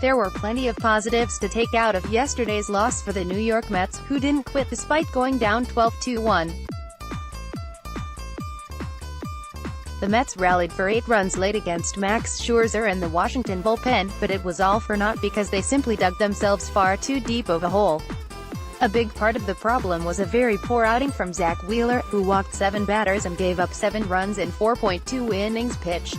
There were plenty of positives to take out of yesterday's loss for the New York Mets, who didn't quit despite going down 12-1. The Mets rallied for 8 runs late against Max Scherzer and the Washington bullpen, but it was all for naught because they simply dug themselves far too deep of a hole. A big part of the problem was a very poor outing from Zack Wheeler, who walked 7 batters and gave up 7 runs in 4.2 innings pitched.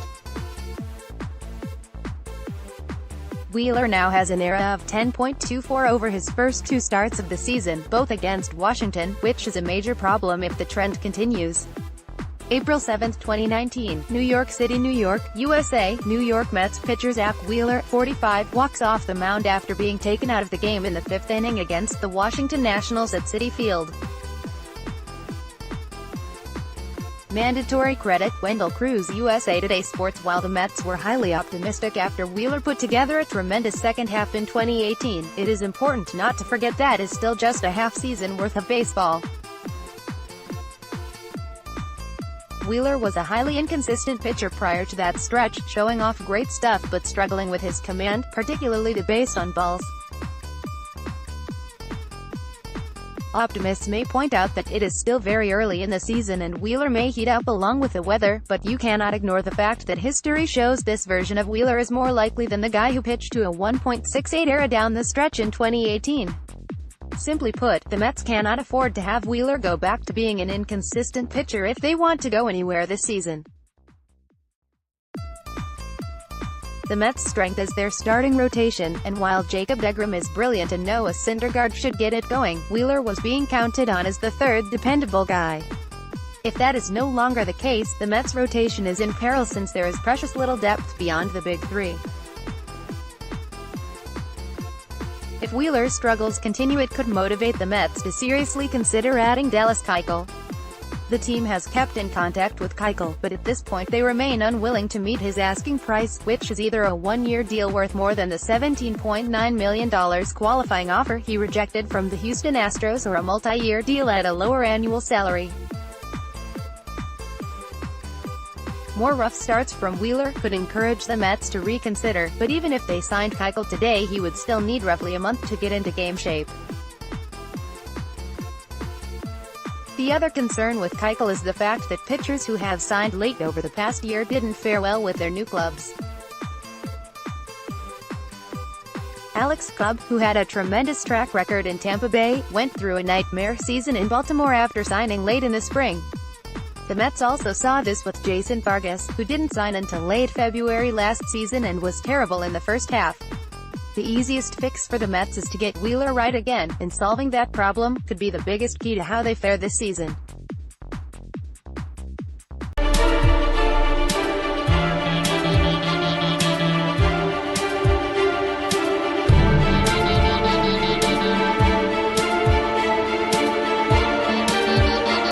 Wheeler now has an ERA of 10.24 over his first 2 starts of the season, both against Washington, which is a major problem if the trend continues. April 7, 2019, New York City, New York, USA. New York Mets pitcher Zack Wheeler, 45, walks off the mound after being taken out of the game in the 5th inning against the Washington Nationals at Citi Field. Mandatory credit, Wendell Cruz, USA Today Sports. While the Mets were highly optimistic after Wheeler put together a tremendous second half in 2018, it is important not to forget that is still just a half-season worth of baseball. Wheeler was a highly inconsistent pitcher prior to that stretch, showing off great stuff but struggling with his command, particularly the base on balls. Optimists may point out that it is still very early in the season and Wheeler may heat up along with the weather, but you cannot ignore the fact that history shows this version of Wheeler is more likely than the guy who pitched to a 1.68 ERA down the stretch in 2018. Simply put, the Mets cannot afford to have Wheeler go back to being an inconsistent pitcher if they want to go anywhere this season. The Mets' strength is their starting rotation, and while Jacob deGrom is brilliant and Noah Syndergaard should get it going, Wheeler was being counted on as the third dependable guy. If that is no longer the case, the Mets' rotation is in peril since there is precious little depth beyond the big three. If Wheeler's struggles continue, it could motivate the Mets to seriously consider adding Dallas Keuchel. The team has kept in contact with Keuchel, but at this point they remain unwilling to meet his asking price, which is either a 1-year deal worth more than the $17.9 million qualifying offer he rejected from the Houston Astros or a multi-year deal at a lower annual salary. More rough starts from Wheeler could encourage the Mets to reconsider, but even if they signed Keuchel today he would still need roughly a month to get into game shape. The other concern with Keuchel is the fact that pitchers who have signed late over the past year didn't fare well with their new clubs. Alex Cobb, who had a tremendous track record in Tampa Bay, went through a nightmare season in Baltimore after signing late in the spring. The Mets also saw this with Jason Vargas, who didn't sign until late February last season and was terrible in the first half. The easiest fix for the Mets is to get Wheeler right again, and solving that problem could be the biggest key to how they fare this season.